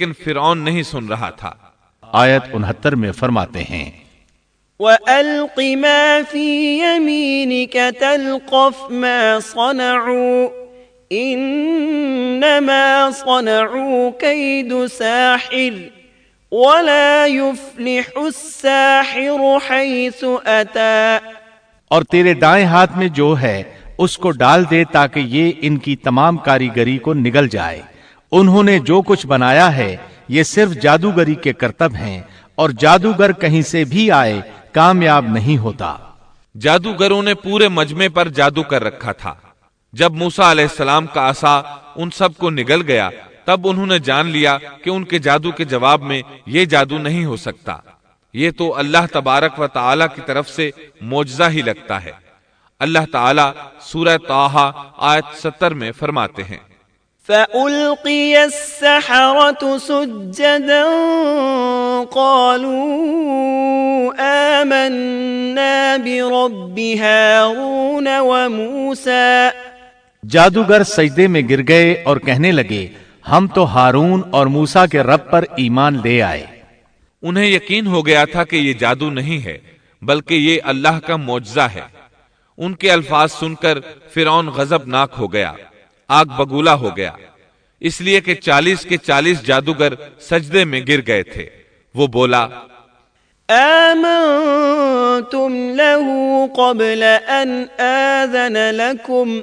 لیکن فرعون نہیں سن رہا تھا۔ آیت 69 میں فرماتے ہیں وَأَلْقِ مَا فِي يَمِينِكَ تَلْقَفْ مَا صَنَعُوا إِنَّمَا صَنَعُوا كَيْدُ سَاحِرٍ وَلَا يُفْلِحُ السَّاحِرُ حَيْثُ أَتَى۔ اور تیرے دائیں ہاتھ میں جو ہے اس کو ڈال دے تاکہ یہ ان کی تمام کاریگری کو نگل جائے۔ انہوں نے جو کچھ بنایا ہے یہ صرف جادوگری کے کرتب ہیں، اور جادوگر کہیں سے بھی آئے کامیاب نہیں ہوتا۔ جادوگروں نے پورے مجمع پر جادو کر رکھا تھا۔ جب موسیٰ علیہ السلام کا عصا ان سب کو نگل گیا تب انہوں نے جان لیا کہ ان کے جادو کے جواب میں یہ جادو نہیں ہو سکتا، یہ تو اللہ تبارک و تعالی کی طرف سے معجزہ ہی لگتا ہے۔ اللہ تعالی سورہ طٰہٰ آیت 70 میں فرماتے ہیں فَأُلْقِيَ السَّحَرَةُ سُجَّدًا قَالُوا آمَنَّا بِرَبِّ هَارُونَ وَمُوسَىٰ۔ جادوگر سجدے میں گر گئے اور کہنے لگے ہم تو ہارون اور موسیٰ کے رب پر ایمان لے آئے۔ انہیں یقین ہو گیا تھا کہ یہ جادو نہیں ہے بلکہ یہ اللہ کا معجزہ ہے۔ ان کے الفاظ سن کر فرعون غضبناک ہو گیا، آگ بگولا ہو گیا، اس لیے کہ 40 کے 40 جادوگر سجدے میں گر گئے تھے۔ وہ بولا آمنتم له قبل ان آذن لكم،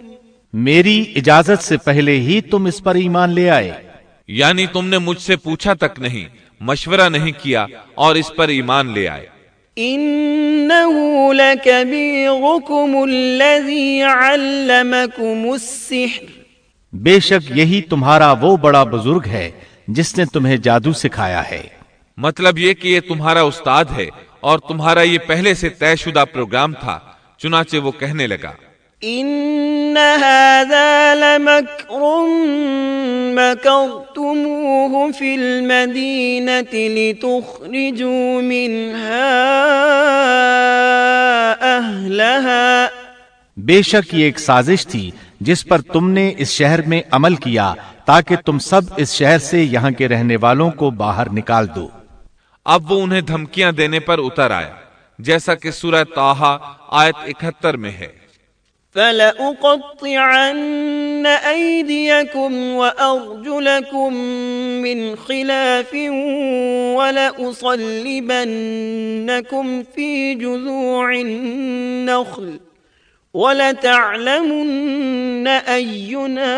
میری اجازت سے پہلے ہی تم اس پر ایمان لے آئے، یعنی تم نے مجھ سے پوچھا تک نہیں، مشورہ نہیں کیا اور اس پر ایمان لے آئے۔ انه لكبيركم الذي علمكم السحر، بے شک یہی تمہارا وہ بڑا بزرگ ہے جس نے تمہیں جادو سکھایا ہے۔ مطلب یہ کہ یہ تمہارا استاد ہے اور تمہارا یہ پہلے سے طے شدہ پروگرام تھا۔ چنانچہ وہ کہنے لگا ان هذا لمكر مكرتموه في المدينة لتخرجوا منها أهلها، بے شک یہ ایک سازش تھی جس پر تم نے اس شہر میں عمل کیا تاکہ تم سب اس شہر سے یہاں کے رہنے والوں کو باہر نکال دو۔ اب وہ انہیں دھمکیاں دینے پر اتر آیا، جیسا کہ سورہ طٰہٰ آیت 71 میں ہے فَلَأُقَطِّعَنَّ أَيْدِيَكُمْ وَأَرْجُلَكُمْ مِنْ خِلَافٍ وَلَأُصَلِّبَنَّكُمْ فِي جُذُوعِ النَّخْلِ وَلَتَعْلَمُنَّ أَيُّنَا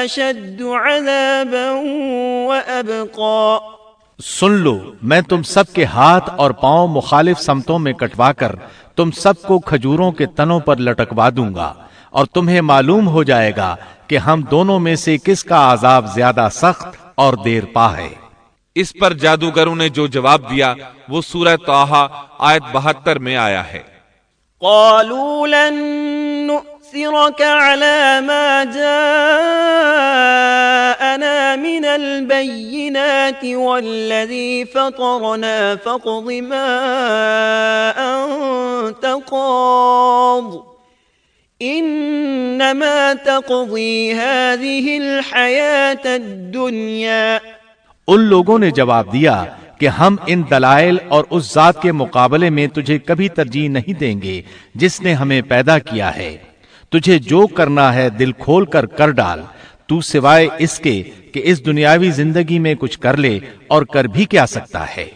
أَشَدُّ عَذَابًا وَأَبْقَىٰ۔ سن لو، میں تم سب کے ہاتھ اور پاؤں مخالف سمتوں میں کٹوا کر تم سب کو کھجوروں کے تنوں پر لٹکوا دوں گا، اور تمہیں معلوم ہو جائے گا کہ ہم دونوں میں سے کس کا عذاب زیادہ سخت اور دیر پا ہے۔ اس پر جادوگروں نے جو جواب دیا وہ سورہ طٰہٰ آیت 72 میں آیا ہے قالوا لن نؤثرك على ما جاءنا من البينات والذي فطرنا فاقض ما أنت قاض إنما تقضي هذه الحياة الدنيا۔ ان لوگوں نے جواب دیا کہ ہم ان دلائل اور اس ذات کے مقابلے میں تجھے کبھی ترجیح نہیں دیں گے جس نے ہمیں پیدا کیا ہے۔ تجھے جو کرنا ہے دل کھول کر کر ڈال، تو سوائے اس کے کہ اس دنیاوی زندگی میں کچھ کر لے، اور کر بھی کیا سکتا ہے۔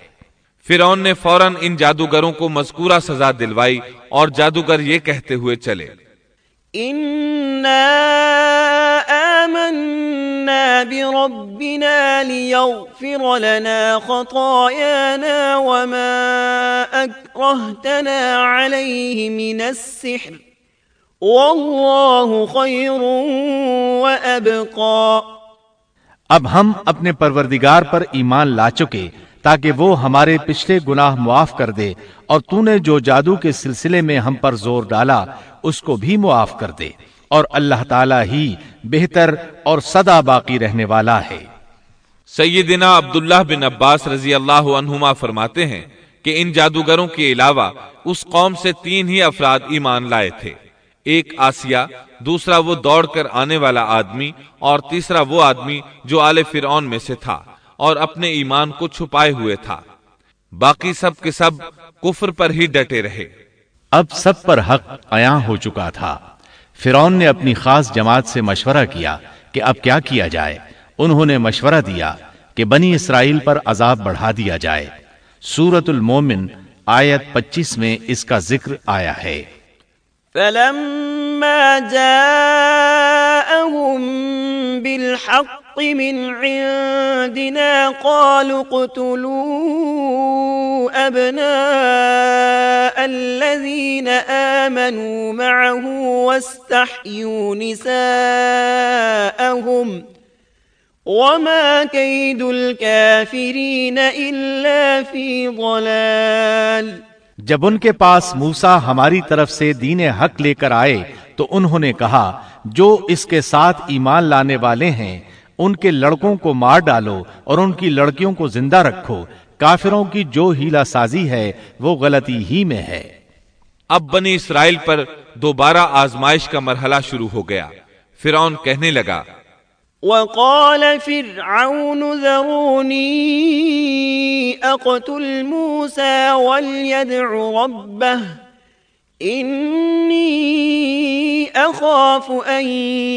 فرعون نے فوراً ان جادوگروں کو مذکورہ سزا دلوائی اور جادوگر یہ کہتے ہوئے چلے اِنَّا آمَنَّا بِرَبِّنَا لِيَغْفِرَ لَنَا خَطَايَانَا وَمَا أَكْرَهْتَنَا عَلَيْهِ مِنَ السِّحْرِ وَاللَّهُ خَيْرٌ وَأَبْقَىٰ۔ اب ہم اپنے پروردگار پر ایمان لا چکے تاکہ وہ ہمارے پچھلے گناہ معاف کر دے، اور تو نے جو جادو کے سلسلے میں ہم پر زور ڈالا اس کو بھی معاف کر دے، اور اللہ تعالیٰ ہی بہتر اور سدا باقی رہنے والا ہے۔ سیدنا عبداللہ بن عباس رضی اللہ عنہما فرماتے ہیں کہ ان جادوگروں کے علاوہ اس قوم سے 3 ہی افراد ایمان لائے تھے، ایک آسیہ، دوسرا وہ دوڑ کر آنے والا آدمی، اور تیسرا وہ آدمی جو آل فرعون میں سے تھا۔ اور اپنے ایمان کو چھپائے ہوئے تھا، باقی سب کے سب کفر پر ہی ڈٹے رہے۔ اب سب پر حق عیاں ہو چکا تھا۔ فرعون نے اپنی خاص جماعت سے مشورہ کیا کہ اب کیا کیا جائے۔ انہوں نے مشورہ دیا کہ بنی اسرائیل پر عذاب بڑھا دیا جائے۔ سورۃ المومن آیت 25 میں اس کا ذکر آیا ہے۔ فلما جاءهم بالحق من عندنا قالوا اقتلوا أبناء الذين آمنوا معه واستحيوا نساءهم وما كيد الكافرين إلا في ضلال۔ جب ان کے پاس موسیٰ ہماری طرف سے دین حق لے کر آئے تو انہوں نے کہا جو اس کے ساتھ ایمان لانے والے ہیں ان کے لڑکوں کو مار ڈالو اور ان کی لڑکیوں کو زندہ رکھو، کافروں کی جو ہیلا سازی ہے وہ غلطی ہی میں ہے۔ اب بنی اسرائیل پر دوبارہ آزمائش کا مرحلہ شروع ہو گیا۔ فرعون کہنے لگا، وقال فرعون ذروني أقتل موسى وليدع ربه إني أخاف أن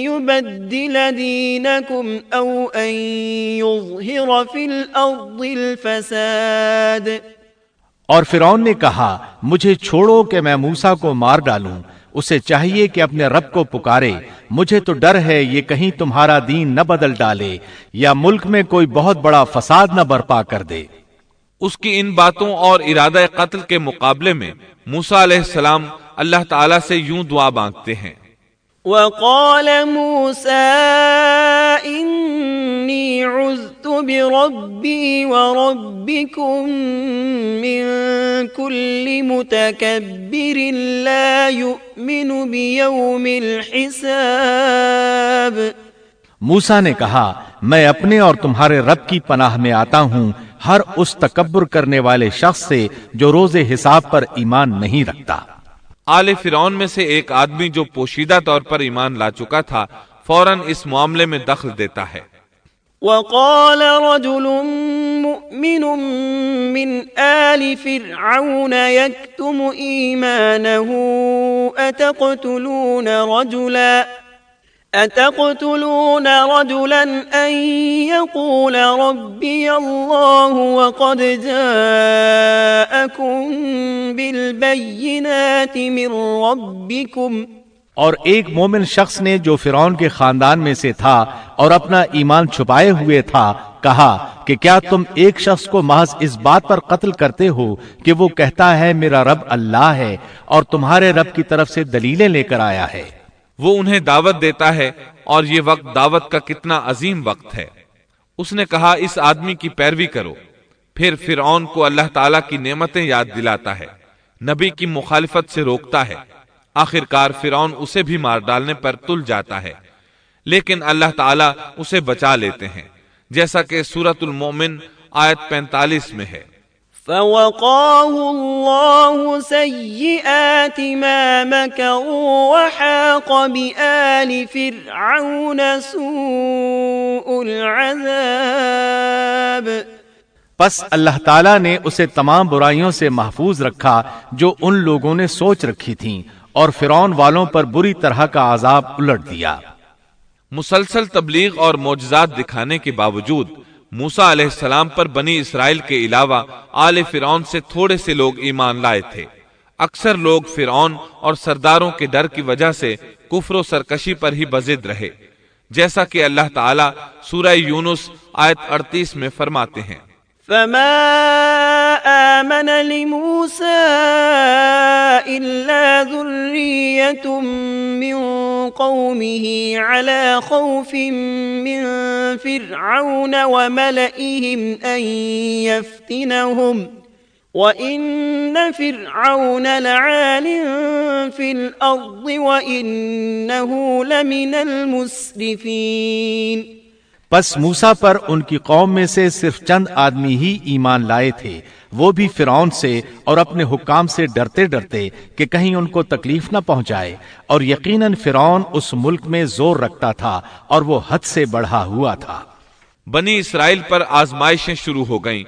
يبدل دينكم أو أن يظهر في الأرض الفساد۔ اور فرعون نے کہا مجھے چھوڑو کہ میں موسیٰ کو مار ڈالوں، اسے چاہیے کہ اپنے رب کو پکارے، مجھے تو ڈر ہے یہ کہیں تمہارا دین نہ بدل ڈالے یا ملک میں کوئی بہت بڑا فساد نہ برپا کر دے۔ اس کی ان باتوں اور ارادہ قتل کے مقابلے میں موسیٰ علیہ السلام اللہ تعالیٰ سے یوں دعا مانگتے ہیں۔ وقال موسى إني عذت بربي وربكم من كل متكبر لا يؤمن بيوم الحساب۔ موسیٰ نے کہا میں اپنے اور تمہارے رب کی پناہ میں آتا ہوں ہر اس تکبر کرنے والے شخص سے جو روز حساب پر ایمان نہیں رکھتا۔ آل فرعون میں سے ایک آدمی جو پوشیدہ طور پر ایمان لا چکا تھا فوراً اس معاملے میں دخل دیتا ہے۔ وقال رجل مؤمن من آل فرعون يكتم إيمانه أتقتلون رجلا أن يقول ربي الله وقد جاءكم بالبينات من ربكم۔ اور ایک مومن شخص نے جو فرعون کے خاندان میں سے تھا اور اپنا ایمان چھپائے ہوئے تھا کہا کہ کیا تم ایک شخص کو محض اس بات پر قتل کرتے ہو کہ وہ کہتا ہے میرا رب اللہ ہے اور تمہارے رب کی طرف سے دلیلیں لے کر آیا ہے۔ وہ انہیں دعوت دیتا ہے اور یہ وقت دعوت کا کتنا عظیم وقت ہے۔ اس نے کہا اس آدمی کی پیروی کرو، پھر فرعون کو اللہ تعالیٰ کی نعمتیں یاد دلاتا ہے، نبی کی مخالفت سے روکتا ہے۔ آخر کار فرعون اسے بھی مار ڈالنے پر تل جاتا ہے، لیکن اللہ تعالیٰ اسے بچا لیتے ہیں، جیسا کہ سورۃ المومن آیت 45 میں ہے۔ فوقاه الله سيئات ما مكروا وحاق بآل فرعون سوء العذاب۔ پس اللہ تعالیٰ نے اسے تمام برائیوں سے محفوظ رکھا جو ان لوگوں نے سوچ رکھی تھیں، اور فرعون والوں پر بری طرح کا عذاب الٹ دیا۔ مسلسل تبلیغ اور معجزات دکھانے کے باوجود موسیٰ علیہ السلام پر بنی اسرائیل کے علاوہ آل فرعون سے تھوڑے سے لوگ ایمان لائے تھے۔ اکثر لوگ فرعون اور سرداروں کے ڈر کی وجہ سے کفر و سرکشی پر ہی بضد رہے، جیسا کہ اللہ تعالیٰ سورہ یونس آیت 38 میں فرماتے ہیں۔ فما آمن لموسى إلا ذرية من قومه على خوف من فرعون وملئهم أن يفتنهم وَإِنَّ فِرْعَوْنَ لَعَالٍ فِي الْأَرْضِ وَإِنَّهُ لَمِنَ الْمُسْرِفِينَ۔ پس موسیٰ پر ان کی قوم میں سے صرف چند آدمی ہی ایمان لائے تھے، وہ بھی فرعون سے اور اپنے حکام سے ڈرتے ڈرتے کہ کہیں ان کو تکلیف نہ پہنچائے، اور یقیناً فرعون اس ملک میں زور رکھتا تھا اور وہ حد سے بڑھا ہوا تھا۔ بنی اسرائیل پر آزمائشیں شروع ہو گئیں